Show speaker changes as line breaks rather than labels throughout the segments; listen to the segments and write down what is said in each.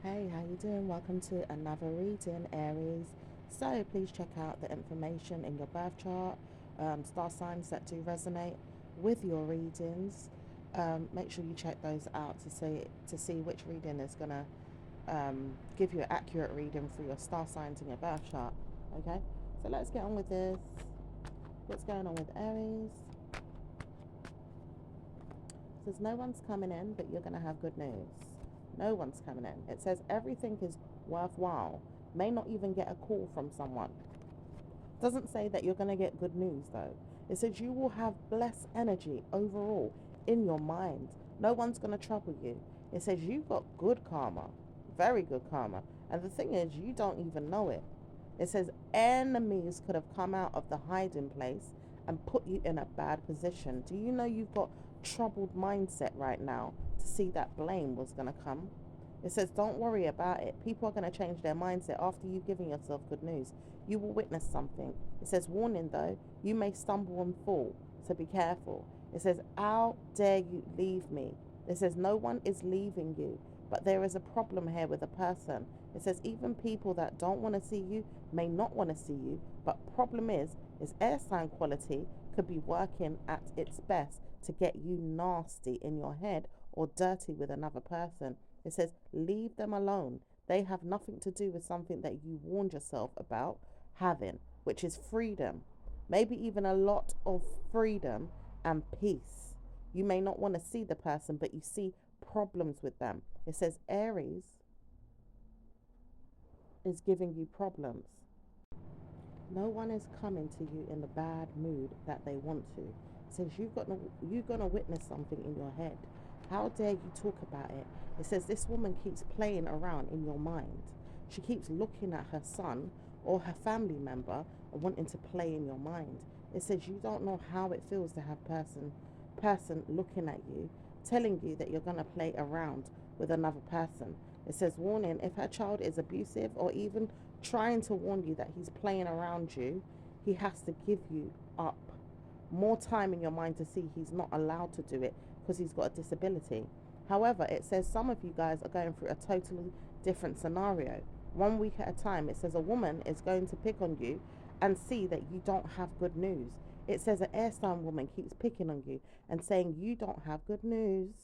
Hey, how you doing? Welcome to another reading, Aries. So please check out the information in your birth chart, star signs that do resonate with your readings. Make sure you check those out to see which reading is gonna give you an accurate reading for your star signs in your birth chart. Okay, so let's get on with this. What's going on with Aries? It says no one's coming in, but you're gonna have good news. No one's coming in. It says everything is worthwhile. May not even get a call from someone. Doesn't say that you're going to get good news though. It says you will have blessed energy overall in your mind. No one's going to trouble you. It says you've got good karma, very good karma. And the thing is, you don't even know it. It says enemies could have come out of the hiding place and put you in a bad position. Do you know you've got troubled mindset right now to see that blame was going to come? It says, don't worry about it. People are going to change their mindset after you've given yourself good news. You will witness something. It says, warning though, you may stumble and fall, so be careful. It says, how dare you leave me? It says, no one is leaving you, but there is a problem here with a person. It says, even people that don't want to see you may not want to see you, but problem is air sign quality could be working at its best to get you nasty in your head or dirty with another person. It says, leave them alone. They have nothing to do with something that you warned yourself about having, which is freedom. Maybe even a lot of freedom and peace. You may not want to see the person, but you see problems with them. It says, Aries is giving you problems. No one is coming to you in the bad mood that they want to. It says you're gonna witness something in your head. How dare you talk about it? It says this woman keeps playing around in your mind. She keeps looking at her son or her family member and wanting to play in your mind. It says you don't know how it feels to have person looking at you, telling you that you're gonna play around with another person. It says warning, if her child is abusive or even trying to warn you that he's playing around you, he has to give you up more time in your mind to see he's not allowed to do it because he's got a disability. However, it says some of you guys are going through a totally different scenario. 1 week at a time, it says a woman is going to pick on you and see that you don't have good news. It says an air sign woman keeps picking on you and saying you don't have good news.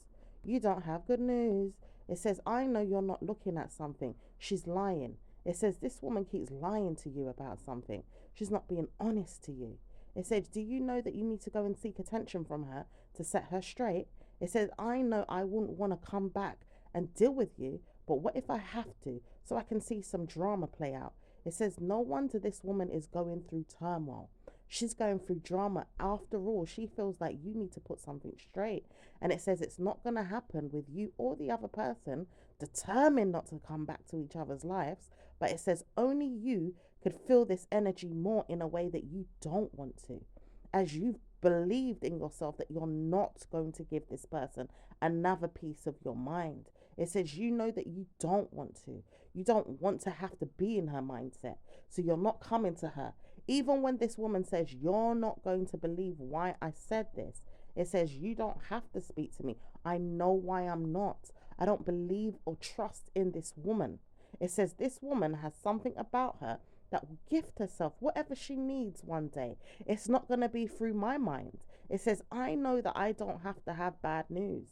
You don't have good news. It says, I know you're not looking at something. She's lying. It says this woman keeps lying to you about something. She's not being honest to you. It says, do you know that you need to go and seek attention from her to set her straight? It says, I know I wouldn't want to come back and deal with you, but what if I have to so I can see some drama play out? It says, no wonder this woman is going through turmoil. She's going through drama. After all, she feels like you need to put something straight. And it says it's not going to happen with you or the other person determined not to come back to each other's lives. But it says only you could feel this energy more in a way that you don't want to. As you've believed in yourself that you're not going to give this person another piece of your mind. It says you know that you don't want to. You don't want to have to be in her mindset. So you're not coming to her. Even when this woman says, you're not going to believe why I said this, it says, you don't have to speak to me. I know why I'm not. I don't believe or trust in this woman. It says, this woman has something about her that will gift herself whatever she needs one day. It's not going to be through my mind. It says, I know that I don't have to have bad news.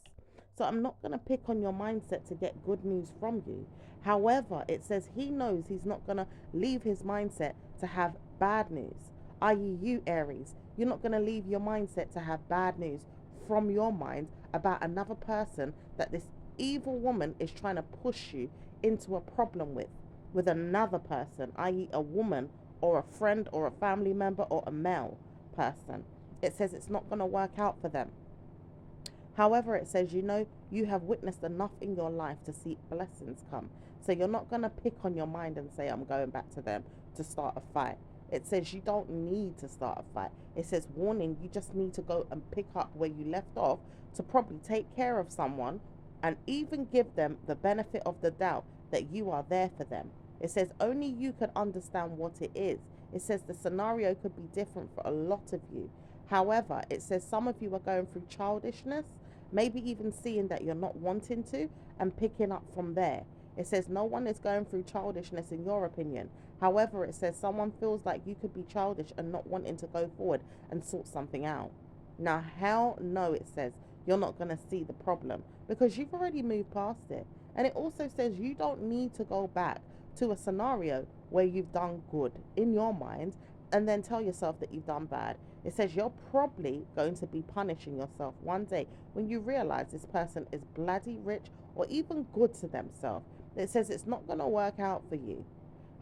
So I'm not going to pick on your mindset to get good news from you. However, it says he knows he's not going to leave his mindset to have bad news, i.e., you, Aries. You're not going to leave your mindset to have bad news from your mind about another person that this evil woman is trying to push you into a problem with another person, i.e., a woman or a friend or a family member or a male person. It says it's not going to work out for them. However, it says, you know, you have witnessed enough in your life to see blessings come. So you're not going to pick on your mind and say, I'm going back to them to start a fight. It says you don't need to start a fight. It says, warning, you just need to go and pick up where you left off to probably take care of someone and even give them the benefit of the doubt that you are there for them. It says only you can understand what it is. It says the scenario could be different for a lot of you. However, it says some of you are going through childishness, maybe even seeing that you're not wanting to and picking up from there. It says no one is going through childishness in your opinion. However, it says someone feels like you could be childish and not wanting to go forward and sort something out. Now, hell no, it says you're not going to see the problem because you've already moved past it. And it also says you don't need to go back to a scenario where you've done good in your mind and then tell yourself that you've done bad. It says you're probably going to be punishing yourself one day when you realize this person is bloody rich or even good to themselves. It says it's not going to work out for you.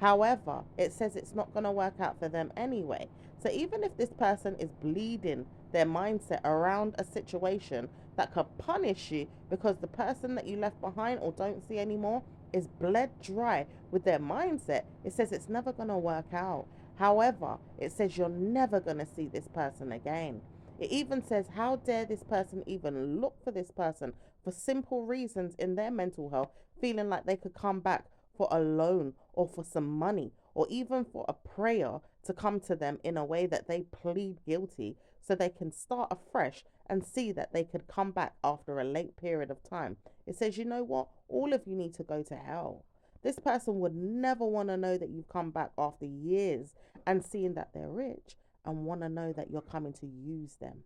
However, it says it's not going to work out for them anyway. So even if this person is bleeding their mindset around a situation that could punish you because the person that you left behind or don't see anymore is bled dry with their mindset, it says it's never going to work out. However, it says you're never going to see this person again. It even says, how dare this person even look for this person for simple reasons in their mental health, feeling like they could come back for a loan or for some money or even for a prayer to come to them in a way that they plead guilty so they can start afresh and see that they could come back after a late period of time. It says, you know what? All of you need to go to hell. This person would never want to know that you've come back after years and seeing that they're rich and want to know that you're coming to use them.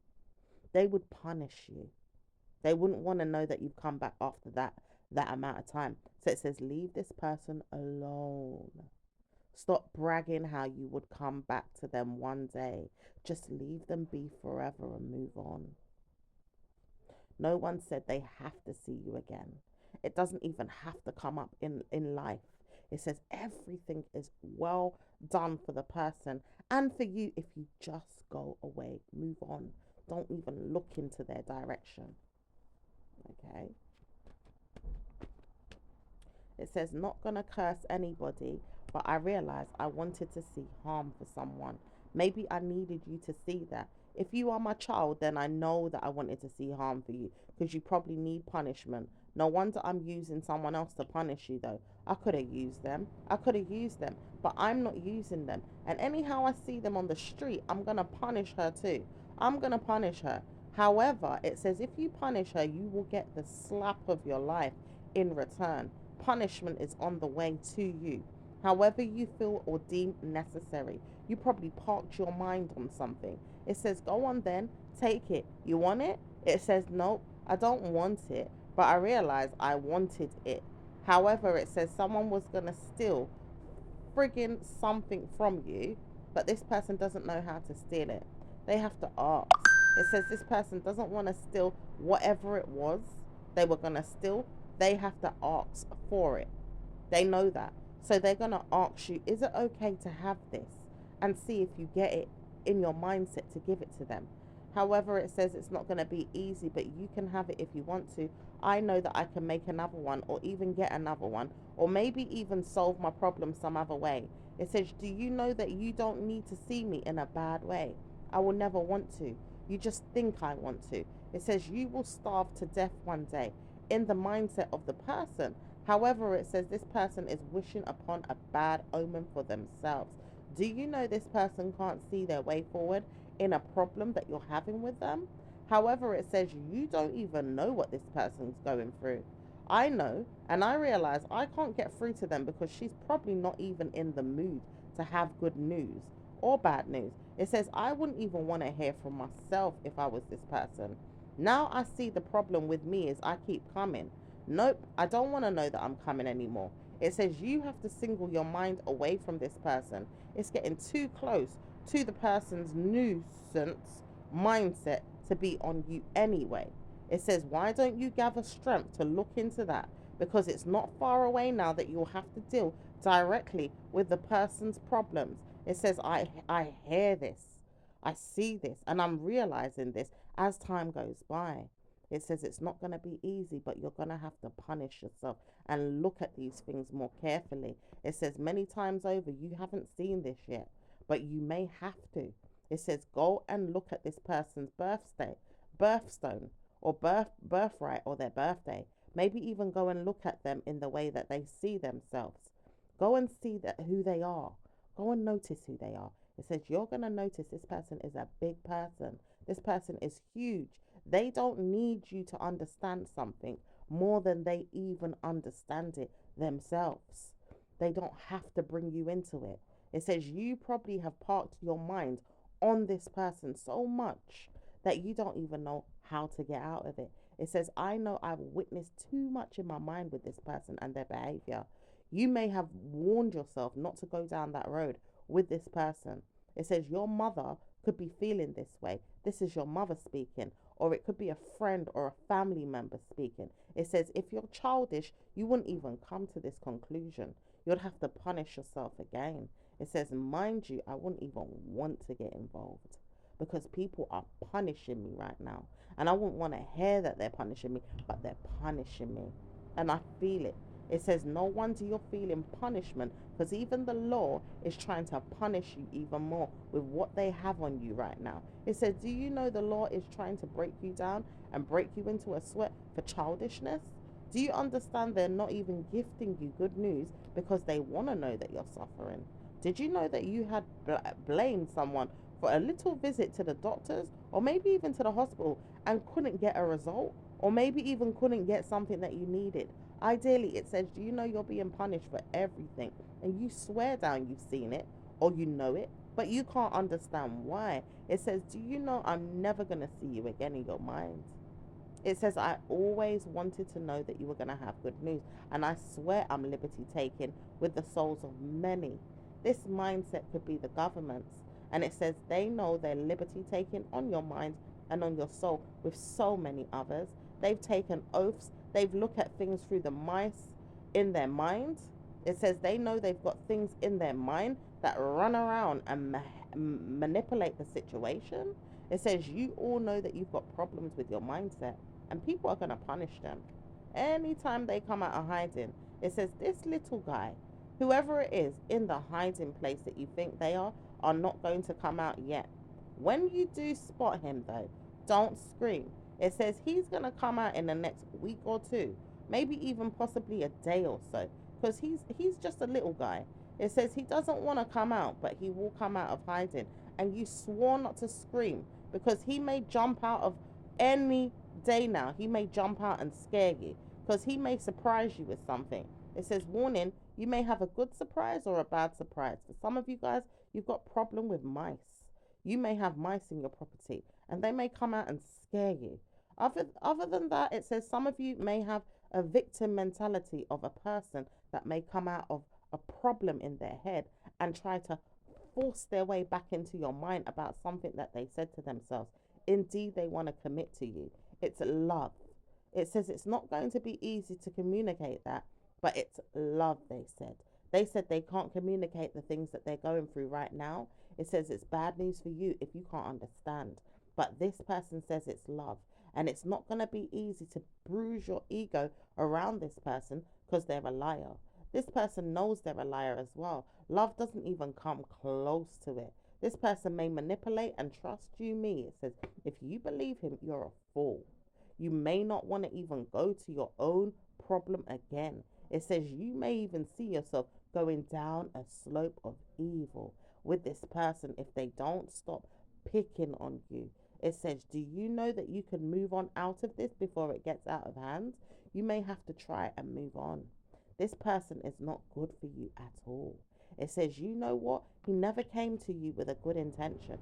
They would punish you. They wouldn't want to know that you've come back after that amount of time. So it says, leave this person alone. Stop bragging how you would come back to them one day. Just leave them be forever and move on. No one said they have to see you again. It doesn't even have to come up in life. It says everything is well done for the person and for you if you just go away, move on. Don't even look into their direction. Okay? It says, not going to curse anybody, but I realized I wanted to see harm for someone. Maybe I needed you to see that. If you are my child, then I know that I wanted to see harm for you because you probably need punishment. No wonder I'm using someone else to punish you, though. I could have used them. But I'm not using them. And anyhow I see them on the street, I'm going to punish her too. I'm going to punish her. However, it says if you punish her, you will get the slap of your life in return. Punishment is on the way to you, however you feel or deem necessary. You probably parked your mind on something. It says, go on then, take it. You want it? It says, nope, I don't want it, but I realized I wanted it. However, it says someone was going to steal friggin' something from you, but this person doesn't know how to steal it. They have to ask. It says this person doesn't want to steal whatever it was they were going to steal. They have to ask for it. They know that. So they're going to ask you, is it okay to have this? And see if you get it in your mindset to give it to them. However, it says it's not going to be easy, but you can have it if you want to. I know that I can make another one or even get another one or maybe even solve my problem some other way. It says, do you know that you don't need to see me in a bad way? I will never want to. You just think I want to. It says you will starve to death one day in the mindset of the person. However, it says this person is wishing upon a bad omen for themselves. Do you know this person can't see their way forward in a problem that you're having with them? However, it says you don't even know what this person's going through. I know, and I realize I can't get through to them because she's probably not even in the mood to have good news or bad news. It says I wouldn't even want to hear from myself if I was this person. Now I see the problem with me is I keep coming. Nope, I don't want to know that I'm coming anymore. It says you have to single your mind away from this person. It's getting too close to the person's nuisance mindset to be on you anyway. It says, why don't you gather strength to look into that? Because it's not far away now that you'll have to deal directly with the person's problems. It says, I hear this, I see this, and I'm realizing this as time goes by. It says it's not going to be easy, but you're going to have to punish yourself and look at these things more carefully. It says many times over, you haven't seen this yet, but you may have to. It says go and look at this person's birthstone, or birthright, or their birthday. Maybe even go and look at them in the way that they see themselves. Go and see that who they are. Go and notice who they are. It says you're going to notice this person is a big person. This person is huge. They don't need you to understand something more than they even understand it themselves. They don't have to bring you into it. It says you probably have parked your mind on this person so much that you don't even know how to get out of it. It says, I know I've witnessed too much in my mind with this person and their behavior. You may have warned yourself not to go down that road with this person. It says your mother could be feeling this way. This is your mother speaking, or it could be a friend or a family member speaking. It says if you're childish, you wouldn't even come to this conclusion. You'd have to punish yourself again. It says, mind you, I wouldn't even want to get involved because people are punishing me right now. And I wouldn't want to hear that they're punishing me, but they're punishing me. And I feel it. It says, no wonder you're feeling punishment because even the law is trying to punish you even more with what they have on you right now. It says, do you know the law is trying to break you down and break you into a sweat for childishness? Do you understand they're not even gifting you good news because they want to know that you're suffering? Did you know that you had blamed someone for a little visit to the doctors or maybe even to the hospital and couldn't get a result? Or maybe even couldn't get something that you needed? Ideally, it says, do you know you're being punished for everything? And you swear down you've seen it or you know it, but you can't understand why. It says, do you know I'm never going to see you again in your mind? It says, I always wanted to know that you were going to have good news. And I swear I'm liberty taking with the souls of many. This mindset could be the government's. And it says they know they're liberty taking on your mind and on your soul with so many others. They've taken oaths. They've looked at things through the mice in their mind. It says they know they've got things in their mind that run around and manipulate the situation. It says you all know that you've got problems with your mindset and people are going to punish them anytime they come out of hiding. It says this little guy, whoever it is in the hiding place that you think they are not going to come out yet. When you do spot him though, don't scream. It says he's going to come out in the next week or two, maybe even possibly a day or so, because he's just a little guy. It says he doesn't want to come out, but he will come out of hiding. And you swore not to scream because he may jump out of any day now. He may jump out and scare you because he may surprise you with something. It says, warning, you may have a good surprise or a bad surprise. For some of you guys, you've got problem with mice. You may have mice in your property and they may come out and scare you. Other than that, it says some of you may have a victim mentality of a person that may come out of a problem in their head and try to force their way back into your mind about something that they said to themselves. Indeed, they want to commit to you. It's love. It says it's not going to be easy to communicate that, but it's love, they said. They said they can't communicate the things that they're going through right now. It says it's bad news for you if you can't understand. But this person says it's love. And it's not going to be easy to bruise your ego around this person because they're a liar. This person knows they're a liar as well. Love doesn't even come close to it. This person may manipulate and trust you, me. It says, if you believe him, you're a fool. You may not want to even go to your own problem again. It says you may even see yourself going down a slope of evil with this person if they don't stop picking on you. It says, do you know that you can move on out of this before it gets out of hand? You may have to try and move on. This person is not good for you at all. It says, you know what? He never came to you with a good intention.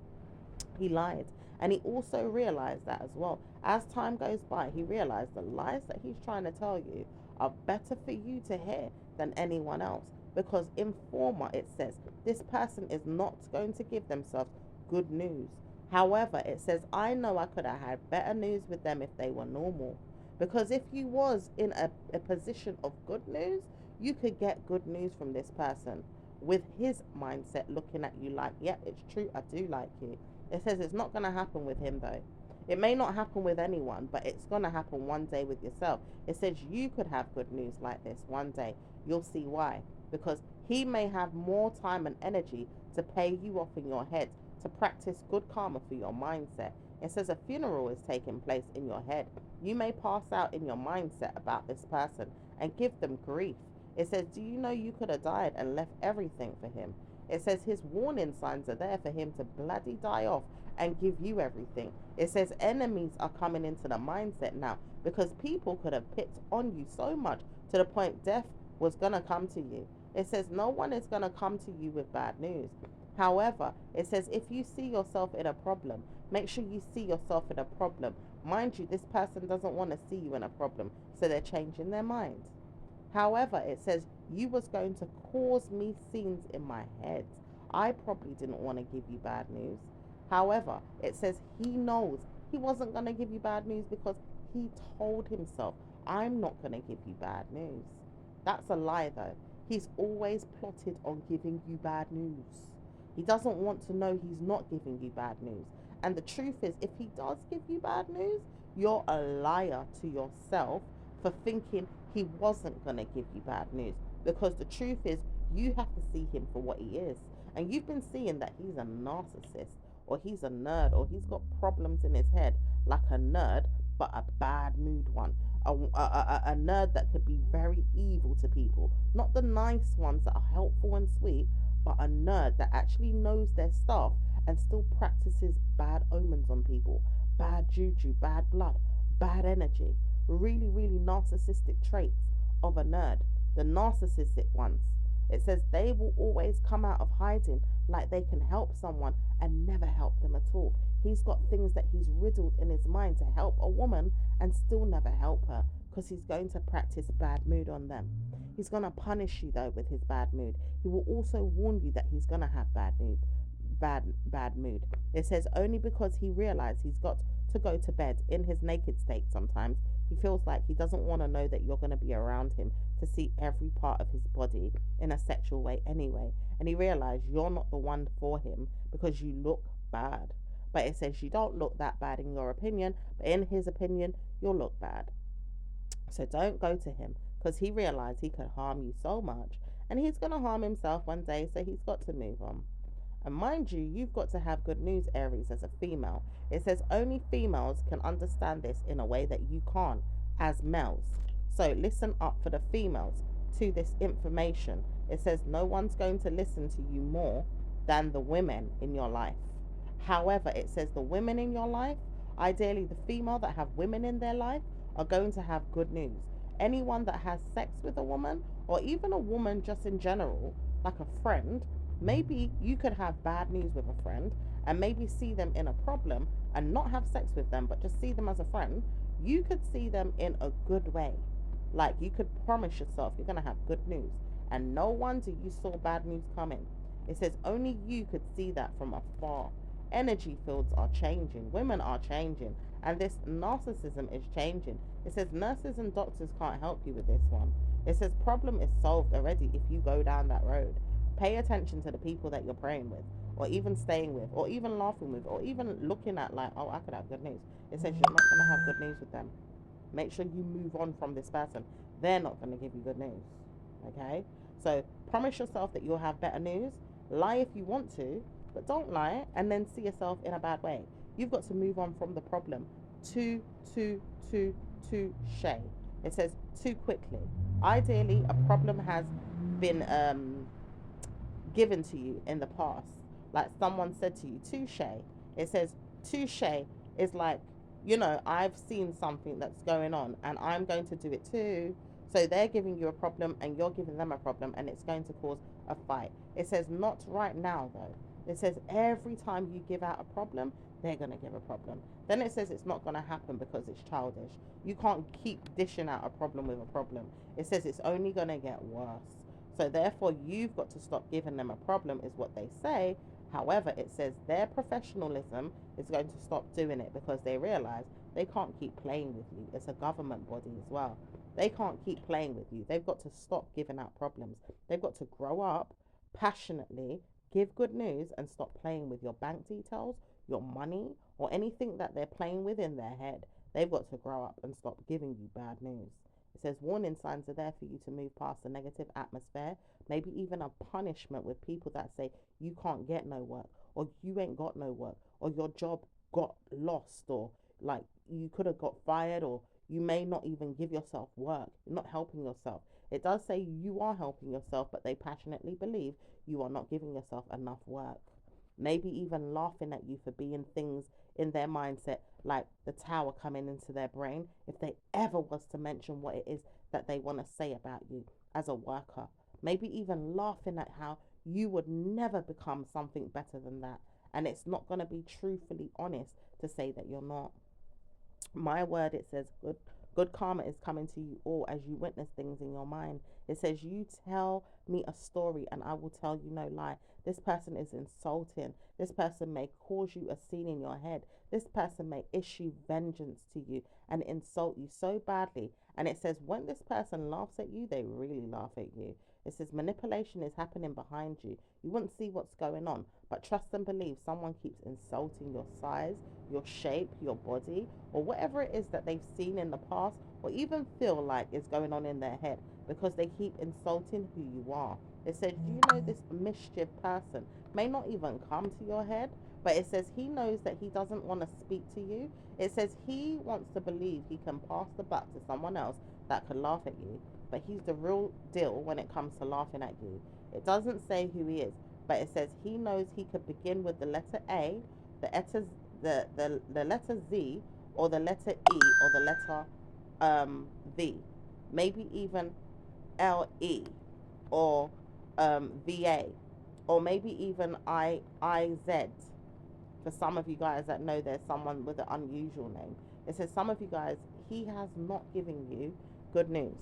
He lied. And he also realized that as well. As time goes by, he realized the lies that he's trying to tell you are better for you to hear than anyone else. Because in former, it says, this person is not going to give themselves good news. However, it says, I know I could have had better news with them if they were normal. Because if you was in a position of good news, you could get good news from this person with his mindset looking at you like, yep, it's true, I do like you. It says it's not going to happen with him though. It may not happen with anyone, but it's going to happen one day with yourself. It says you could have good news like this one day. You'll see why. Because he may have more time and energy to pay you off in your head to practice good karma for your mindset. It says a funeral is taking place in your head. You may pass out in your mindset about this person and give them grief. It says, do you know you could have died and left everything for him? It says his warning signs are there for him to bloody die off and give you everything. It says enemies are coming into the mindset now because people could have picked on you so much to the point death was going to come to you. It says no one is going to come to you with bad news. However, it says if you see yourself in a problem, make sure you see yourself in a problem. Mind you, this person doesn't want to see you in a problem, so they're changing their mind. However, it says you was going to cause me scenes in my head. I probably didn't want to give you bad news. However, it says he knows he wasn't going to give you bad news because he told himself, I'm not going to give you bad news. That's a lie though. He's always plotted on giving you bad news. He doesn't want to know he's not giving you bad news. And the truth is, if he does give you bad news, you're a liar to yourself for thinking he wasn't going to give you bad news. Because the truth is, you have to see him for what he is. And you've been seeing that he's a narcissist, or he's a nerd, or he's got problems in his head like a nerd, but a bad mood one. A nerd that could be very evil to people. Not the nice ones that are helpful and sweet, but a nerd that actually knows their stuff and still practices bad omens on people, bad juju, bad blood, bad energy. Really, really narcissistic traits of a nerd. The narcissistic ones. It says they will always come out of hiding like they can help someone and never help them at all. He's got things that he's riddled in his mind to help a woman and still never help her because he's going to practice bad mood on them. He's going to punish you though with his bad mood. He will also warn you that he's going to have bad mood. It says only because he realized he's got to go to bed in his naked state sometimes. He feels like he doesn't want to know that you're going to be around him to see every part of his body in a sexual way anyway. And he realized you're not the one for him because you look bad. But it says you don't look that bad in your opinion, but in his opinion, you'll look bad. So don't go to him because he realized he could harm you so much. And he's going to harm himself one day, so he's got to move on. And mind you, you've got to have good news, Aries, as a female. It says only females can understand this in a way that you can't as males. So listen up for the females to this information. It says no one's going to listen to you more than the women in your life. However, it says the women in your life, ideally the female that have women in their life, are going to have good news. Anyone that has sex with a woman, or even a woman just in general, like a friend, maybe you could have bad news with a friend and maybe see them in a problem and not have sex with them, but just see them as a friend. You could see them in a good way. Like you could promise yourself you're going to have good news. And no wonder you saw bad news coming. It says only you could see that from afar. Energy fields are changing. Women are changing. And this narcissism is changing. It says nurses and doctors can't help you with this one. It says problem is solved already if you go down that road. Pay attention to the people that you're praying with, or even staying with, or even laughing with, or even looking at like, oh, I could have good news. It says you're not going to have good news with them. Make sure you move on from this person. They're not going to give you good news. Okay? So promise yourself that you'll have better news. Lie if you want to, but don't lie and then see yourself in a bad way. You've got to move on from the problem too shay. It says too quickly. Ideally, a problem has been given to you in the past. Like someone said to you, touche. It says touche is like, I've seen something that's going on and I'm going to do it too. So they're giving you a problem and you're giving them a problem and it's going to cause a fight. It says not right now though. It says every time you give out a problem, they're going to give a problem. Then it says it's not going to happen because it's childish. You can't keep dishing out a problem with a problem. It says it's only going to get worse. So therefore, you've got to stop giving them a problem, is what they say. However, it says their professionalism is going to stop doing it because they realize they can't keep playing with you. It's a government body as well. They can't keep playing with you. They've got to stop giving out problems. They've got to grow up passionately, give good news, and stop playing with your bank details, your money, or anything that they're playing with in their head. They've got to grow up and stop giving you bad news. It says warning signs are there for you to move past the negative atmosphere, maybe even a punishment with people that say you can't get no work, or you ain't got no work, or your job got lost, or like you could have got fired, or you may not even give yourself work. You're not helping yourself. It does say you are helping yourself, but they passionately believe you are not giving yourself enough work. Maybe even laughing at you for being things in their mindset, like the tower coming into their brain, if they ever was to mention what it is that they want to say about you as a worker. Maybe even laughing at how you would never become something better than that. And it's not going to be truthfully honest to say that you're not. My word, it says good karma is coming to you all as you witness things in your mind. It says, you tell me a story and I will tell you no lie. This person is insulting. This person may cause you a scene in your head. This person may issue vengeance to you and insult you so badly. And it says, when this person laughs at you, they really laugh at you. It says manipulation is happening behind you. You wouldn't see what's going on, but trust and believe someone keeps insulting your size, your shape, your body, or whatever it is that they've seen in the past or even feel like is going on in their head, because they keep insulting who you are. It says, you know, this mischief person may not even come to your head, but it says he knows that he doesn't want to speak to you. It says he wants to believe he can pass the buck to someone else that could laugh at you, but he's the real deal when it comes to laughing at you. It doesn't say who he is, but it says he knows he could begin with the letter A, the letter, the letter Z, or the letter E, or the letter V, maybe even LE, or VA, or maybe even IZ. For some of you guys that know there's someone with an unusual name, it says some of you guys, he has not given you good news.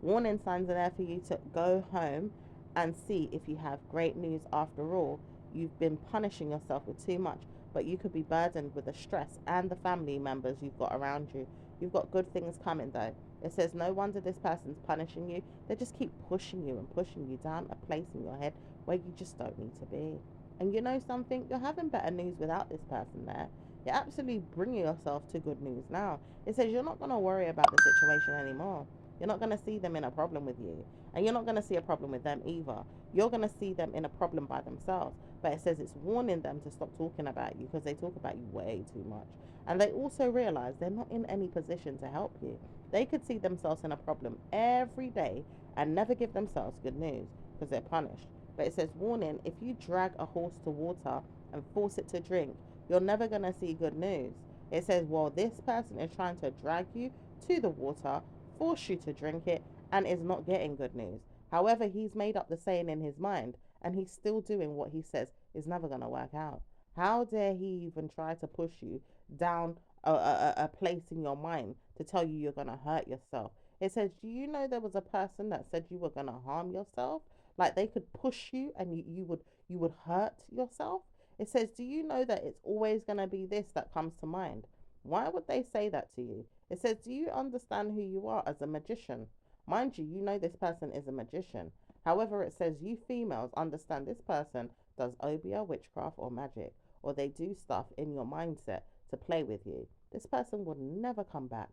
Warning signs are there for you to go home and see if you have great news. After all, you've been punishing yourself with too much, but you could be burdened with the stress and the family members you've got around you. You've got good things coming though. It says no wonder this person's punishing you. They just keep pushing you and pushing you down a place in your head where you just don't need to be. And you know something? You're having better news without this person there. You're absolutely bringing yourself to good news now. It says you're not going to worry about the situation anymore. You're not going to see them in a problem with you. And you're not going to see a problem with them either. You're going to see them in a problem by themselves. But it says it's warning them to stop talking about you because they talk about you way too much. And they also realize they're not in any position to help you. They could see themselves in a problem every day and never give themselves good news because they're punished. But it says, warning, if you drag a horse to water and force it to drink, you're never going to see good news. It says, well, this person is trying to drag you to the water, force you to drink it, and is not getting good news. However, he's made up the saying in his mind, and he's still doing what he says is never going to work out. How dare he even try to push you down a place in your mind to tell you you're going to hurt yourself? It says, do you know there was a person that said you were going to harm yourself? Like they could push you and you would hurt yourself. It says, do you know that it's always going to be this that comes to mind? Why would they say that to you? It says, do you understand who you are as a magician? Mind you, you know this person is a magician. However, it says you females understand this person does obia, witchcraft, or magic, or they do stuff in your mindset to play with you. This person would never come back.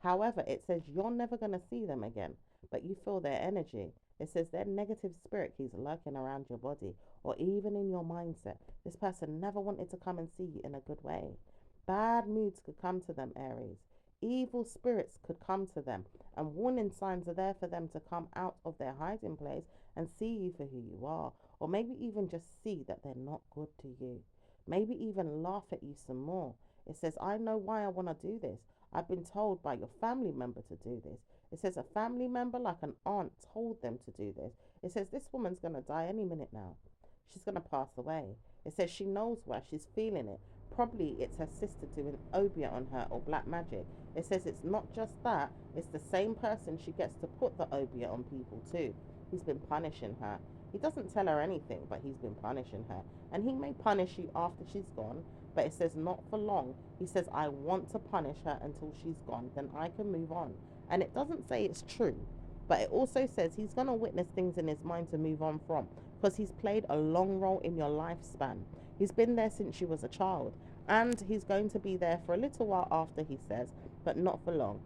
However, it says you're never going to see them again, but you feel their energy. It says their negative spirit keeps lurking around your body or even in your mindset. This person never wanted to come and see you in a good way. Bad moods could come to them, Aries. Evil spirits could come to them, and warning signs are there for them to come out of their hiding place and see you for who you are, or maybe even just see that they're not good to you. Maybe even laugh at you some more. It says, I know why I want to do this. I've been told by your family member to do this. It says a family member, like an aunt, told them to do this. It says this woman's going to die any minute now. She's going to pass away. It says she knows why. She's feeling it. Probably it's her sister doing obia on her or black magic. It says it's not just that. It's the same person she gets to put the obia on people too. He's been punishing her. He doesn't tell her anything, but he's been punishing her. And he may punish you after she's gone, but it says not for long. He says, I want to punish her until she's gone, then I can move on. And it doesn't say it's true, but it also says he's going to witness things in his mind to move on from, because he's played a long role in your lifespan. He's been there since you was a child, and he's going to be there for a little while after, he says, but not for long.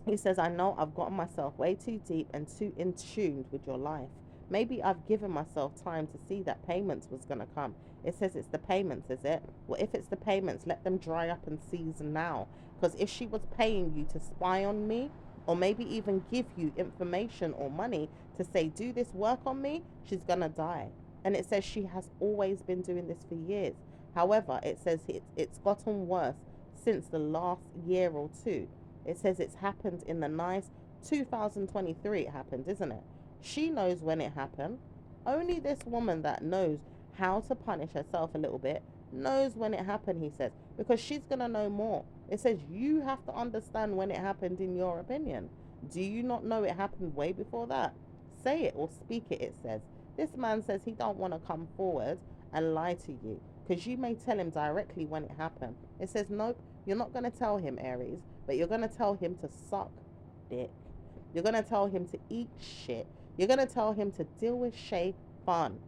He says, I know I've gotten myself way too deep and too in tune with your life. Maybe I've given myself time to see that payments was going to come. It says it's the payments, is it? Well, if it's the payments, let them dry up and seize now. Because if she was paying you to spy on me, or maybe even give you information or money to say, do this work on me, she's going to die. And it says she has always been doing this for years. However, it says it's gotten worse since the last year or two. It says it's happened in the nice 2023, it happened, isn't it? She knows when it happened. Only this woman that knows how to punish herself a little bit knows when it happened, he says, because she's going to know more. It says you have to understand when it happened in your opinion. Do you not know it happened way before that? Say it or speak it, it says. This man says he don't want to come forward and lie to you because you may tell him directly when it happened. It says, nope, you're not going to tell him, Aries, but you're going to tell him to suck dick. You're going to tell him to eat shit. You're going to tell him to deal with Shay Fun,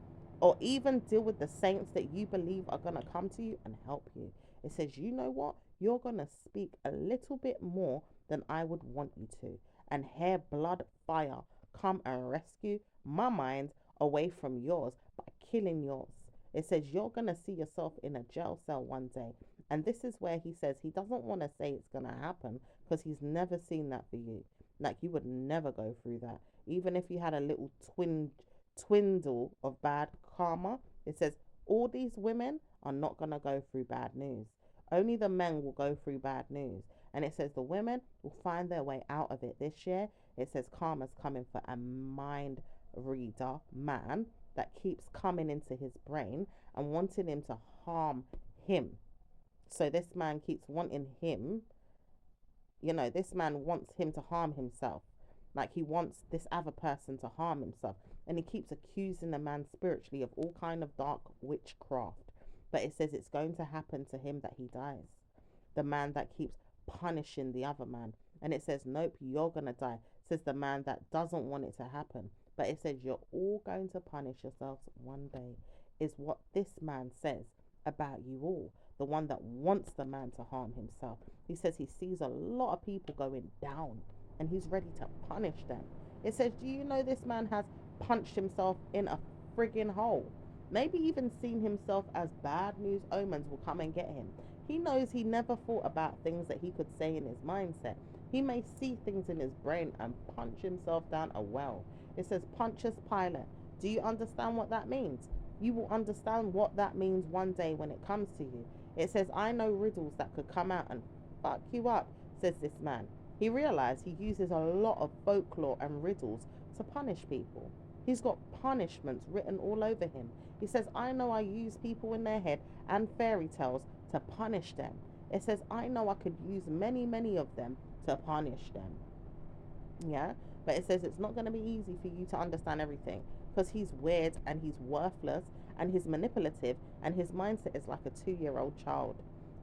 or even deal with the saints that you believe are going to come to you and help you. It says, you know what? You're going to speak a little bit more than I would want you to. And hair, blood, fire, come and rescue my mind away from yours by killing yours. It says, you're going to see yourself in a jail cell one day. And this is where he says he doesn't want to say it's going to happen because he's never seen that for you. Like, you would never go through that. Even if you had a little twindle of bad karma, it says all these women are not going to go through bad news. Only the men will go through bad news. And it says the women will find their way out of it this year. It says karma's coming for a mind reader man that keeps coming into his brain and wanting him to harm him. So this man keeps wanting him, this man wants him to harm himself. Like, he wants this other person to harm himself. And he keeps accusing the man spiritually of all kind of dark witchcraft. But it says it's going to happen to him that he dies. The man that keeps punishing the other man. And it says, nope, you're going to die. It says the man that doesn't want it to happen. But it says you're all going to punish yourselves one day, is what this man says about you all. The one that wants the man to harm himself. He says he sees a lot of people going down and he's ready to punish them. It says, do you know this man has punched himself in a friggin' hole? Maybe even seen himself as bad news omens will come and get him. He knows he never thought about things that he could say in his mindset. He may see things in his brain and punch himself down a well. It says, Pontius Pilate. Do you understand what that means? You will understand what that means one day when it comes to you. It says, I know riddles that could come out and fuck you up, says this man. He realized he uses a lot of folklore and riddles to punish people. He's got punishments written all over him. He says, I know I use people in their head and fairy tales to punish them. It says, I know I could use many, many of them to punish them. Yeah? But it says it's not going to be easy for you to understand everything because he's weird and he's worthless and he's manipulative and his mindset is like a 2-year-old child.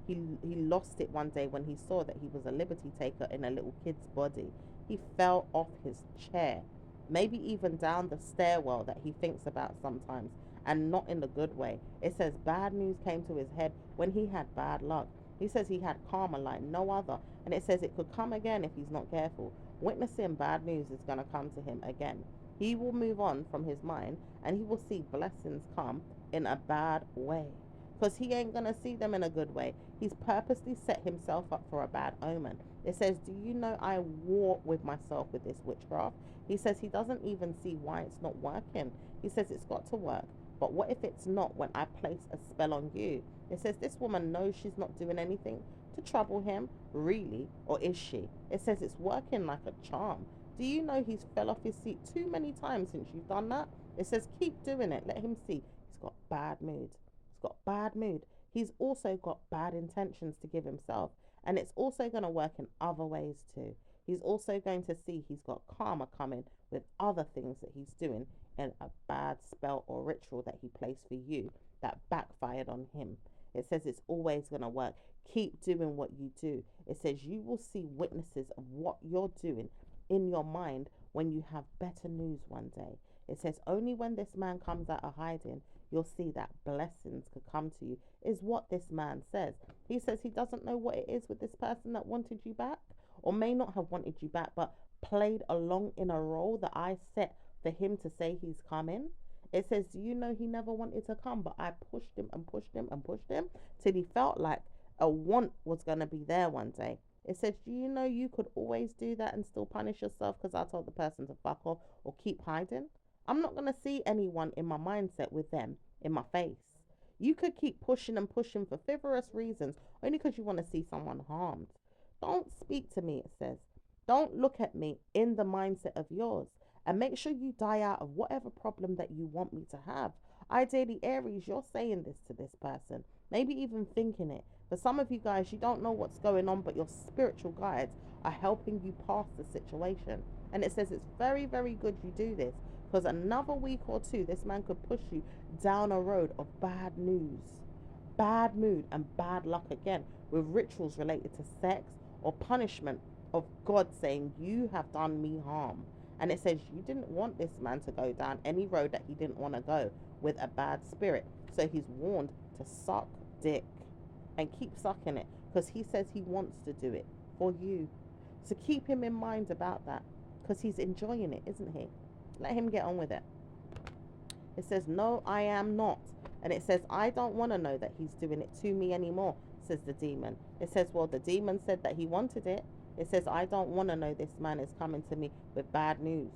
He lost it one day when he saw that he was a liberty taker in a little kid's body. He fell off his chair, maybe even down the stairwell that he thinks about sometimes, and not in the good way. It says bad news came to his head when he had bad luck. He says he had karma like no other, and it says it could come again if he's not careful. Witnessing bad news is going to come to him again. He will move on from his mind and he will see blessings come in a bad way because he ain't going to see them in a good way. He's purposely set himself up for a bad omen. It says, do you know I war with myself with this witchcraft? He says he doesn't even see why it's not working. He says it's got to work. But what if it's not when I place a spell on you? It says this woman knows she's not doing anything to trouble him, really, or is she? It says it's working like a charm. Do you know he's fell off his seat too many times since you've done that? It says keep doing it. Let him see. He's got bad mood. He's got bad mood. He's also got bad intentions to give himself. And it's also going to work in other ways too. He's also going to see he's got karma coming with other things that he's doing in a bad spell or ritual that he placed for you that backfired on him. It says it's always going to work. Keep doing what you do. It says you will see witnesses of what you're doing in your mind when you have better news one day. It says only when this man comes out of hiding, you'll see that blessings could come to you, is what this man says. He says he doesn't know what it is with this person that wanted you back, or may not have wanted you back, but played along in a role that I set for him to say he's coming. It says, do you know he never wanted to come, but I pushed him and pushed him and pushed him till he felt like a want was going to be there one day. It says, do you know you could always do that and still punish yourself because I told the person to fuck off or keep hiding? I'm not going to see anyone in my mindset with them in my face. You could keep pushing and pushing for frivolous reasons only because you want to see someone harmed. Don't speak to me, it says. Don't look at me in the mindset of yours. And make sure you die out of whatever problem that you want me to have. Ideally, Aries, you're saying this to this person, maybe even thinking it. For some of you guys, you don't know what's going on, but your spiritual guides are helping you pass the situation. And it says it's very, very good you do this, because another week or two, this man could push you down a road of bad news, bad mood, and bad luck again, with rituals related to sex or punishment of God saying, you have done me harm. And it says you didn't want this man to go down any road that he didn't want to go with a bad spirit. So he's warned to suck dick and keep sucking it, because he says he wants to do it for you. So keep him in mind about that, because he's enjoying it, isn't he? Let him get on with it. It says, no, I am not. And it says, I don't want to know that he's doing it to me anymore, says the demon. It says, well, the demon said that he wanted it. It says, I don't want to know this man is coming to me with bad news.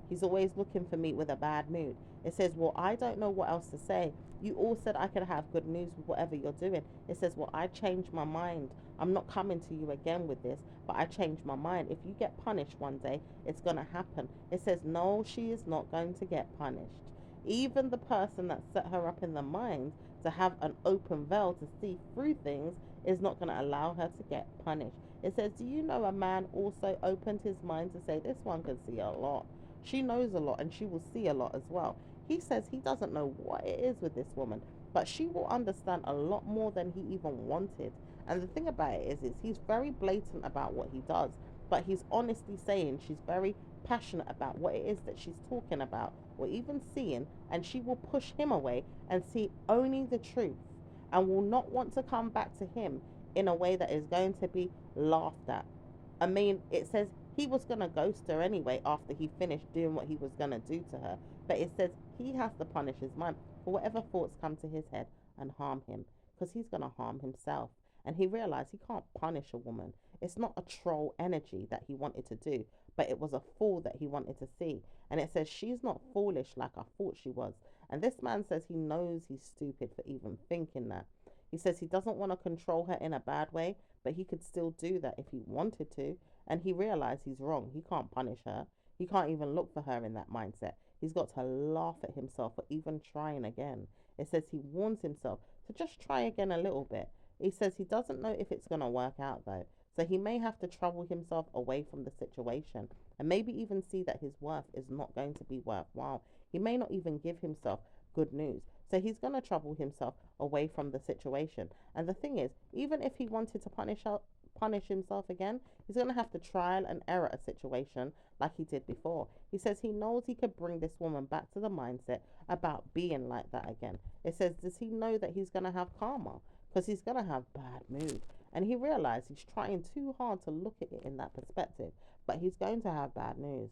He's always looking for me with a bad mood. It says, well, I don't know what else to say. You all said I could have good news with whatever you're doing. It says, well, I changed my mind. I'm not coming to you again with this, but I changed my mind. If you get punished one day, it's going to happen. It says, no, she is not going to get punished. Even the person that set her up in the mind to have an open veil to see through things is not going to allow her to get punished. It says, do you know a man also opened his mind to say, this one can see a lot. She knows a lot and she will see a lot as well. He says he doesn't know what it is with this woman, but she will understand a lot more than he even wanted. And the thing about it is he's very blatant about what he does, but he's honestly saying she's very passionate about what it is that she's talking about or even seeing, and she will push him away and see only the truth and will not want to come back to him in a way that is going to be laughed at. I mean, it says he was going to ghost her anyway after he finished doing what he was going to do to her. But it says he has to punish his mind for whatever thoughts come to his head and harm him, because he's going to harm himself. And he realized he can't punish a woman. It's not a troll energy that he wanted to do, but it was a fool that he wanted to see. And it says she's not foolish like I thought she was. And this man says he knows he's stupid for even thinking that. He says he doesn't want to control her in a bad way, but he could still do that if he wanted to. And he realized he's wrong. He can't punish her. He can't even look for her in that mindset. He's got to laugh at himself for even trying again. It says he warns himself to just try again a little bit. He says he doesn't know if it's going to work out though. So he may have to trouble himself away from the situation and maybe even see that his worth is not going to be worthwhile. He may not even give himself good news. So he's going to trouble himself away from the situation. And the thing is, even if he wanted to punish himself again, he's going to have to trial and error a situation like he did before. He says he knows he could bring this woman back to the mindset about being like that again. It says, does he know that he's going to have karma? Because he's going to have bad mood. And he realized he's trying too hard to look at it in that perspective, but he's going to have bad news.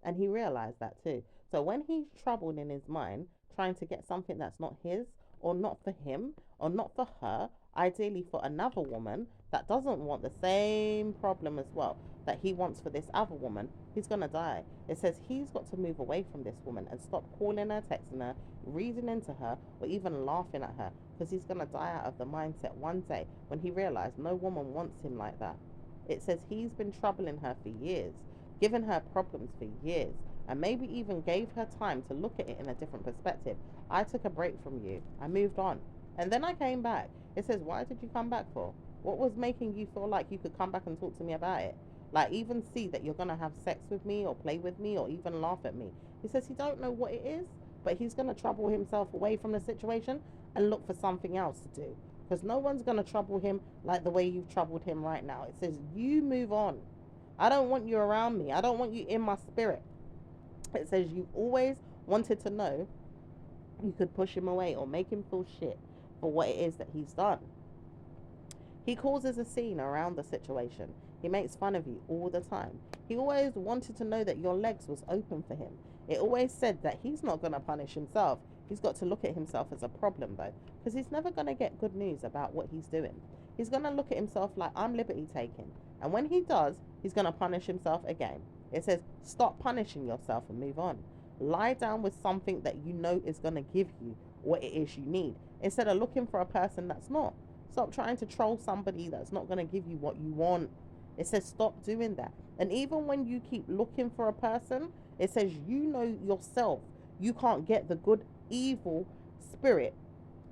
And he realized that too. So when he's troubled in his mind, trying to get something that's not his or not for him or not for her, ideally for another woman that doesn't want the same problem as well that he wants for this other woman, he's going to die. It says he's got to move away from this woman and stop calling her, texting her, reading into her, or even laughing at her, because he's going to die out of the mindset one day when he realized no woman wants him like that. It says he's been troubling her for years, giving her problems for years, and maybe even gave her time to look at it in a different perspective. I took a break from you. I moved on. And then I came back. It says, why did you come back for? What was making you feel like you could come back and talk to me about it? Like even see that you're going to have sex with me or play with me or even laugh at me. He says he don't know what it is, but he's going to trouble himself away from the situation and look for something else to do. Because no one's going to trouble him like the way you've troubled him right now. It says you move on. I don't want you around me. I don't want you in my spirit. It says you've always wanted to know you could push him away or make him feel shit for what it is that he's done. He causes a scene around the situation. He makes fun of you all the time. He always wanted to know that your legs was open for him. It always said that he's not going to punish himself. He's got to look at himself as a problem though, because he's never going to get good news about what he's doing. He's going to look at himself like, I'm liberty taking. And when he does, he's going to punish himself again. It says, stop punishing yourself and move on. Lie down with something that you know is going to give you what it is you need, instead of looking for a person that's not. Stop trying to troll somebody that's not going to give you what you want. It says stop doing that. And even when you keep looking for a person, it says you know yourself you can't get the good evil spirit,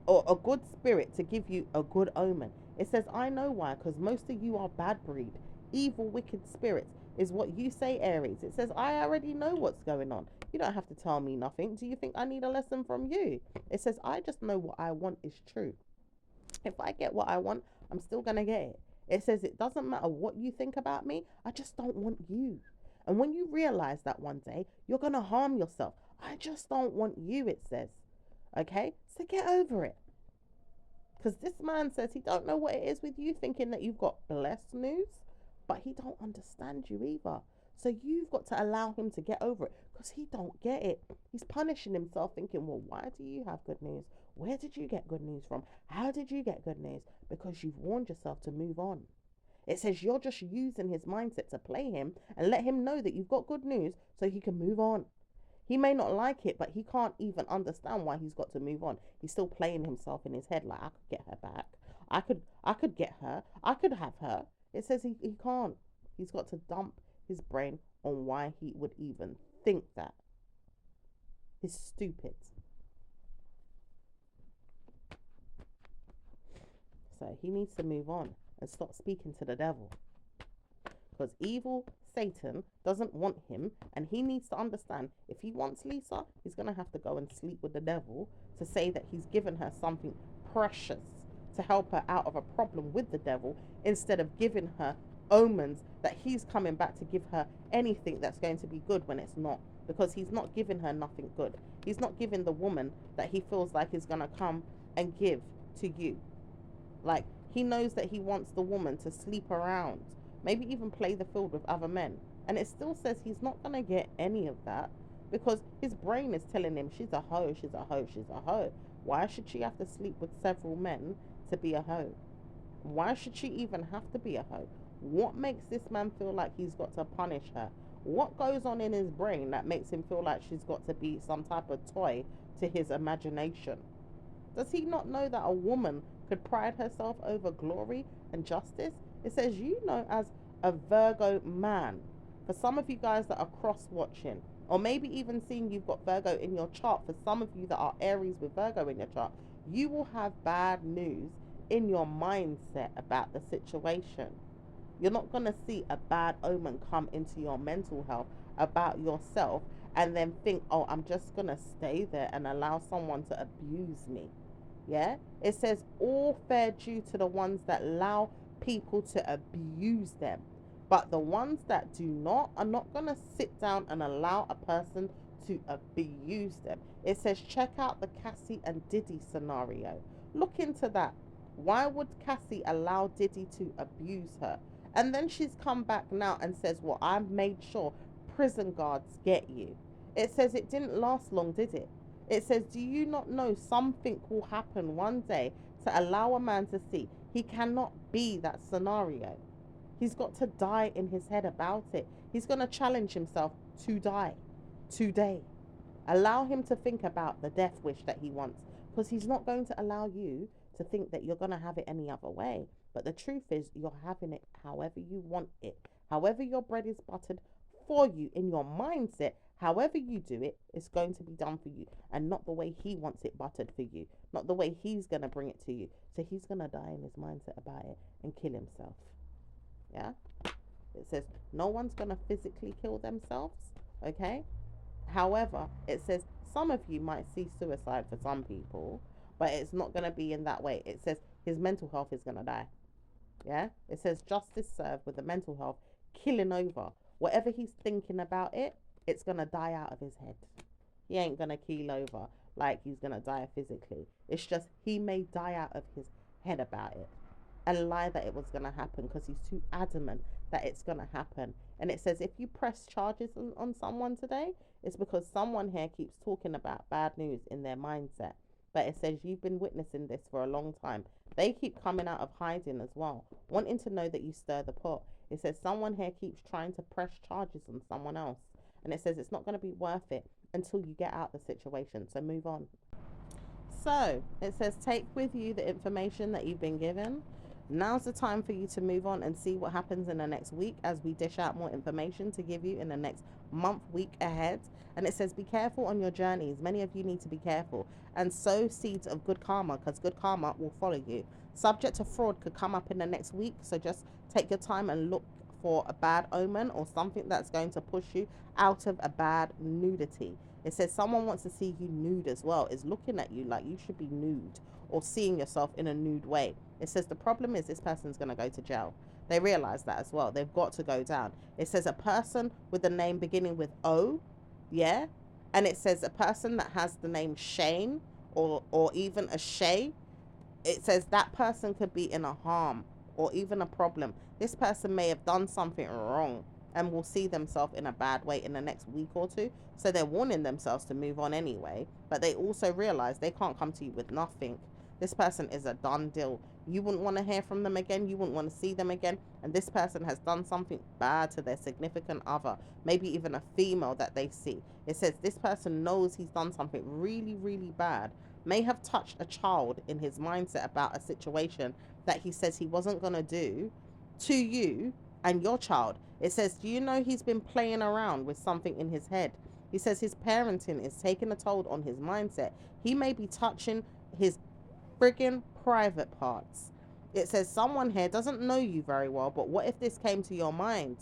or a good spirit, to give you a good omen. It says, I know why, because most of you are bad breed, evil, wicked spirits, is what you say, Aries. It says, I already know what's going on. You don't have to tell me nothing. Do you think I need a lesson from you? It says, I just know what I want is true. If I get what I want, I'm still going to get it. It says, it doesn't matter what you think about me, I just don't want you. And when you realize that one day, you're going to harm yourself. I just don't want you, it says. Okay? So get over it. Because this man says he don't know what it is with you, thinking that you've got blessed news, but he don't understand you either. So you've got to allow him to get over it, because he don't get it. He's punishing himself, thinking, well, why do you have good news? Where did you get good news from? How did you get good news? Because you've warned yourself to move on. It says you're just using his mindset to play him and let him know that you've got good news so he can move on. He may not like it, but he can't even understand why he's got to move on. He's still playing himself in his head like, I could get her back. I could get her. I could have her. It says he can't. He's got to dump his brain on why he would even think that. He's stupid. So he needs to move on and stop speaking to the devil. Because evil Satan doesn't want him, and he needs to understand, if he wants Lisa, he's going to have to go and sleep with the devil to say that he's given her something precious to help her out of a problem with the devil, instead of giving her omens that he's coming back to give her anything that's going to be good when it's not. Because he's not giving her nothing good. He's not giving the woman that he feels like is going to come and give to you. Like, he knows that he wants the woman to sleep around, maybe even play the field with other men. And it still says he's not going to get any of that, because his brain is telling him she's a hoe, she's a hoe, she's a hoe. Why should she have to sleep with several men to be a hoe? Why should she even have to be a hoe? What makes this man feel like he's got to punish her? What goes on in his brain that makes him feel like she's got to be some type of toy to his imagination? Does he not know that a woman could pride herself over glory and justice? It says, you know, as a Virgo man. For some of you guys that are cross watching, or maybe even seeing you've got Virgo in your chart, for some of you that are Aries with Virgo in your chart, you will have bad news in your mindset about the situation. You're not going to see a bad omen come into your mental health about yourself and then think, oh, I'm just going to stay there and allow someone to abuse me. Yeah, it says all fair due to the ones that allow people to abuse them, but the ones that do not are not going to sit down and allow a person to abuse them. It says check out the Cassie and Diddy scenario. Look into that. Why would Cassie allow Diddy to abuse her? And then she's come back now and says, well, I made sure prison guards get you. It says it didn't last long, did it? It says, do you not know something will happen one day to allow a man to see he cannot be that scenario? He's got to die in his head about it. He's going to challenge himself to die today. Allow him to think about the death wish that he wants, because he's not going to allow you to think that you're going to have it any other way. But the truth is, you're having it however you want it. However your bread is buttered for you in your mindset, however you do it, it's going to be done for you, and not the way he wants it buttered for you, not the way he's going to bring it to you. So he's going to die in his mindset about it and kill himself. Yeah? It says no one's going to physically kill themselves, okay? However, it says some of you might see suicide for some people, but it's not going to be in that way. It says his mental health is going to die. Yeah? It says justice served with the mental health killing over. Whatever he's thinking about it, it's going to die out of his head. He ain't going to keel over like he's going to die physically. It's just he may die out of his head about it and lie that it was going to happen because he's too adamant that it's going to happen. And it says if you press charges on someone today, it's because someone here keeps talking about bad news in their mindset. But it says you've been witnessing this for a long time. They keep coming out of hiding as well, wanting to know that you stir the pot. It says someone here keeps trying to press charges on someone else. And it says it's not going to be worth it until you get out the situation. So move on. So it says, take with you the information that you've been given. Now's the time for you to move on and see what happens in the next week as we dish out more information to give you in the next month, week ahead. And it says, be careful on your journeys. Many of you need to be careful and sow seeds of good karma, because good karma will follow you. Subject to fraud could come up in the next week. So just take your time and look for a bad omen or something that's going to push you out of a bad nudity. It says someone wants to see you nude as well, is looking at you like you should be nude or seeing yourself in a nude way. It says the problem is this person's going to go to jail. They realize that as well. They've got to go down. It says a person with a name beginning with O, yeah? And it says a person that has the name Shane or even a Shay. It says that person could be in a harm or even a problem. This person may have done something wrong and will see themselves in a bad way in the next week or two. So they're warning themselves to move on anyway, but they also realize they can't come to you with nothing. This person is a done deal. You wouldn't want to hear from them again. You wouldn't want to see them again. And this person has done something bad to their significant other, maybe even a female that they see. It says this person knows he's done something really, really bad, may have touched a child in his mindset about a situation that he says he wasn't going to do to you and your child. It says, do you know he's been playing around with something in his head? He says his parenting is taking a toll on his mindset. He may be touching his friggin' private parts. It says someone here doesn't know you very well, but what if this came to your mind?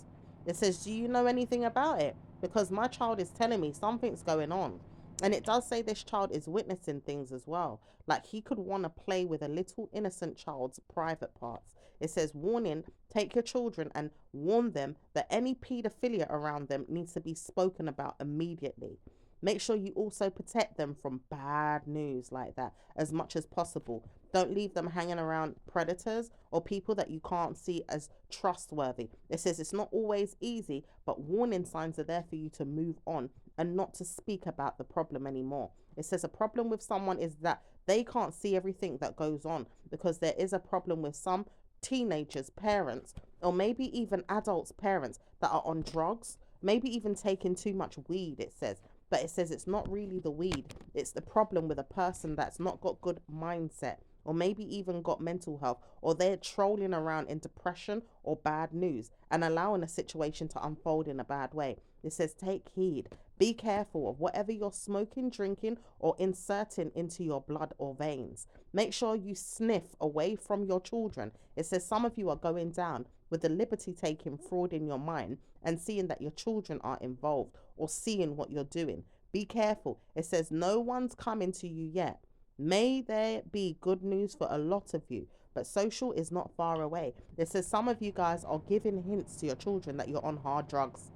It says, do you know anything about it? Because my child is telling me something's going on. And it does say this child is witnessing things as well. Like he could want to play with a little innocent child's private parts. It says, warning, take your children and warn them that any paedophilia around them needs to be spoken about immediately. Make sure you also protect them from bad news like that as much as possible. Don't leave them hanging around predators or people that you can't see as trustworthy. It says it's not always easy, but warning signs are there for you to move on and not to speak about the problem anymore. It says a problem with someone is that they can't see everything that goes on, because there is a problem with some teenagers' parents, or maybe even adults' parents that are on drugs, maybe even taking too much weed, it says. But it says it's not really the weed. It's the problem with a person that's not got good mindset, or maybe even got mental health, or they're trolling around in depression or bad news and allowing a situation to unfold in a bad way. It says take heed. Be careful of whatever you're smoking, drinking, or inserting into your blood or veins. Make sure you sniff away from your children. It says some of you are going down with the liberty taking fraud in your mind and seeing that your children are involved or seeing what you're doing. Be careful. It says no one's coming to you yet. May there be good news for a lot of you, but social is not far away. It says some of you guys are giving hints to your children that you're on hard drugs.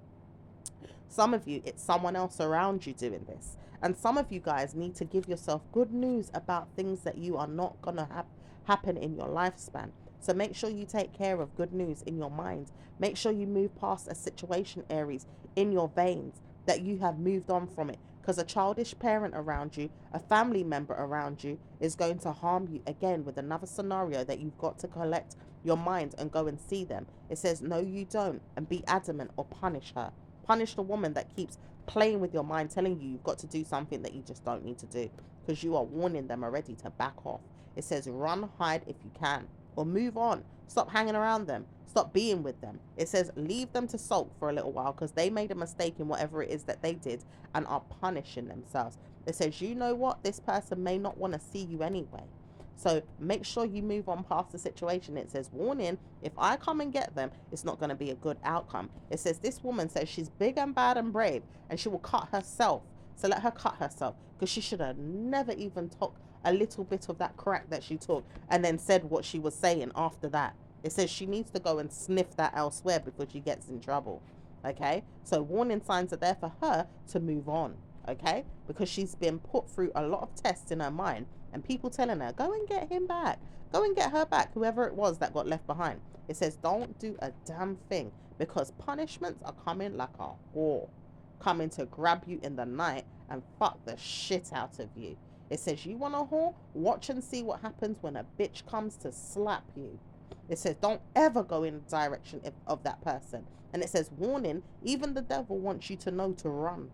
Some of you, it's someone else around you doing this. And some of you guys need to give yourself good news about things that you are not going to have happen in your lifespan. So make sure you take care of good news in your mind. Make sure you move past a situation, Aries, in your veins, that you have moved on from it. Because a childish parent around you, a family member around you, is going to harm you again with another scenario that you've got to collect your mind and go and see them. It says, no, you don't, and be adamant or punish her. Punish the woman that keeps playing with your mind, telling you you've got to do something that you just don't need to do, because you are warning them already to back off. It says run, hide if you can, or move on. Stop hanging around them. Stop being with them. It says leave them to sulk for a little while because they made a mistake in whatever it is that they did and are punishing themselves. It says, you know what? This person may not want to see you anyway. So make sure you move on past the situation. It says, warning, if I come and get them, it's not going to be a good outcome. It says, this woman says she's big and bad and brave and she will cut herself. So let her cut herself, because she should have never even took a little bit of that crack that she took and then said what she was saying after that. It says she needs to go and sniff that elsewhere before she gets in trouble. Okay, so warning signs are there for her to move on. Okay, because she's been put through a lot of tests in her mind and people telling her, go and get him back, go and get her back, whoever it was that got left behind. It says don't do a damn thing, because punishments are coming like a whore, coming to grab you in the night and fuck the shit out of you. It says, you want a whore? Watch and see what happens when a bitch comes to slap you. It says, don't ever go in the direction of that person. And it says, warning, even the devil wants you to know to run.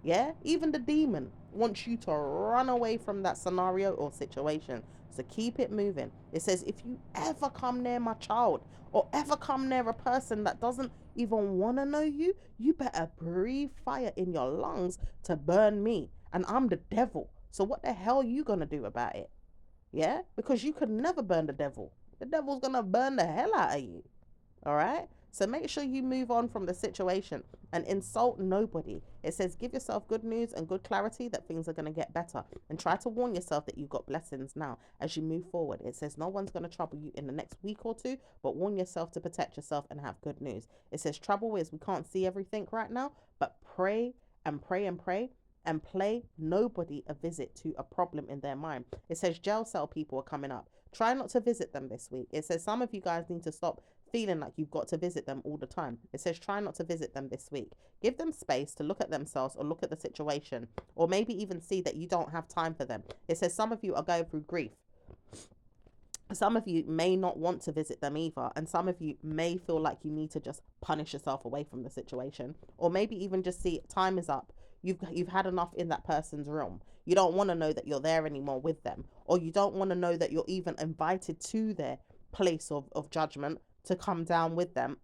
Yeah? Even the demon wants you to run away from that scenario or situation. So keep it moving. It says, if you ever come near my child or ever come near a person that doesn't even want to know you, you better breathe fire in your lungs to burn me. And I'm the devil. So what the hell are you going to do about it? Yeah? Because you could never burn the devil. The devil's going to burn the hell out of you. All right? So make sure you move on from the situation and insult nobody. It says give yourself good news and good clarity that things are going to get better. And try to warn yourself that you've got blessings now as you move forward. It says no one's going to trouble you in the next week or two, but warn yourself to protect yourself and have good news. It says trouble is we can't see everything right now, but pray and pray and pray and play nobody a visit to a problem in their mind. It says jail cell people are coming up. Try not to visit them this week. It says some of you guys need to stop feeling like you've got to visit them all the time. It says try not to visit them this week. Give them space to look at themselves or look at the situation, or maybe even see that you don't have time for them. It says some of you are going through grief. Some of you may not want to visit them either, and some of you may feel like you need to just punish yourself away from the situation, or maybe even just see time is up. You've had enough in that person's room. You don't want to know that you're there anymore with them, or you don't want to know that you're even invited to their place of judgment to come down with them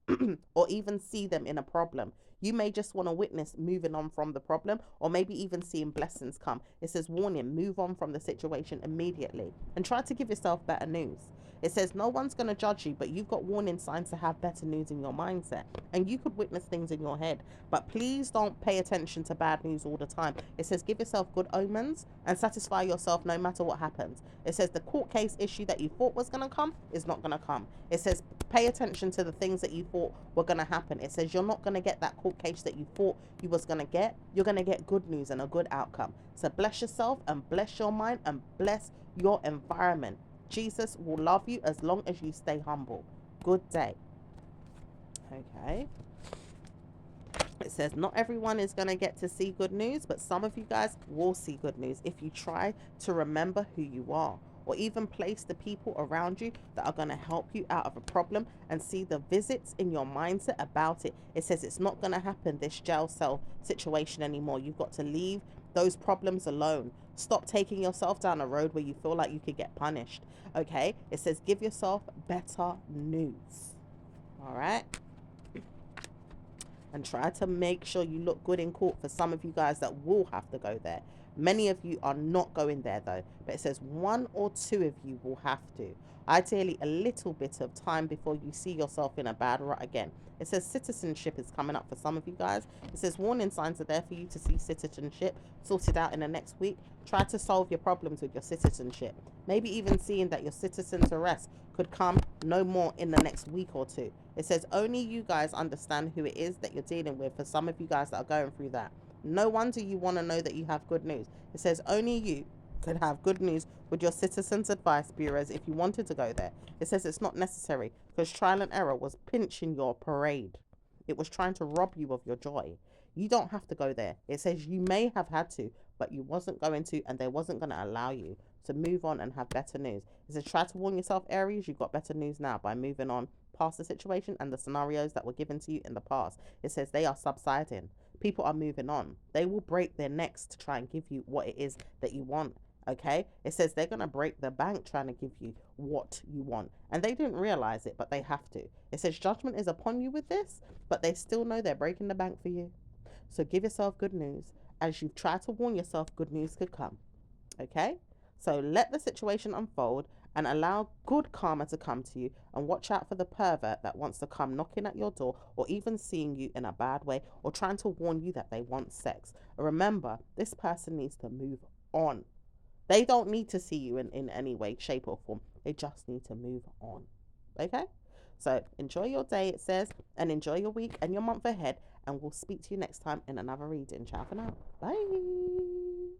or even see them in a problem. You may just want to witness moving on from the problem, or maybe even seeing blessings come. It says warning, move on from the situation immediately and try to give yourself better news. It says no one's going to judge you, but you've got warning signs to have better news in your mindset, and you could witness things in your head, but please don't pay attention to bad news all the time. It says give yourself good omens and satisfy yourself no matter what happens. It says the court case issue that you thought was going to come is not going to come. It says pay attention to the things that you thought were going to happen. It says you're not going to get that court case that you thought you was going to get. You're going to get good news and a good outcome. So bless yourself and bless your mind and bless your environment. Jesus will love you as long as you stay humble. Good day. Okay. It says not everyone is going to get to see good news, but some of you guys will see good news if you try to remember who you are, or even place the people around you that are going to help you out of a problem and see the visits in your mindset about it. It says it's not going to happen, this jail cell situation anymore. You've got to leave those problems alone. Stop taking yourself down a road where you feel like you could get punished. Okay? It says give yourself better news. All right? And try to make sure you look good in court for some of you guys that will have to go there. Many of you are not going there though, but it says one or two of you will have to. Ideally, a little bit of time before you see yourself in a bad rut again. It says citizenship is coming up for some of you guys. It says warning signs are there for you to see citizenship sorted out in the next week. Try to solve your problems with your citizenship. Maybe even seeing that your citizen's arrest could come no more in the next week or two. It says only you guys understand who it is that you're dealing with for some of you guys that are going through that. No wonder you want to know that you have good news. It says only you could have good news with your citizens advice bureaus if you wanted to go there. It says it's not necessary because trial and error was pinching your parade. It was trying to rob you of your joy. You don't have to go there. It says you may have had to, but you wasn't going to, and they wasn't going to allow you. So move on and have better news. It says try to warn yourself, Aries, you've got better news now by moving on past the situation and the scenarios that were given to you in the past. It says they are subsiding. People are moving on. They will break their necks to try and give you what it is that you want. Okay? It says they're going to break the bank trying to give you what you want. And they didn't realize it, but they have to. It says judgment is upon you with this, but they still know they're breaking the bank for you. So give yourself good news. As you've tried to warn yourself, good news could come. Okay? So let the situation unfold and allow good karma to come to you, and watch out for the pervert that wants to come knocking at your door or even seeing you in a bad way or trying to warn you that they want sex. Remember, this person needs to move on. They don't need to see you in any way, shape or form. They just need to move on. Okay? So enjoy your day, it says, and enjoy your week and your month ahead, and we'll speak to you next time in another reading. Ciao for now. Bye.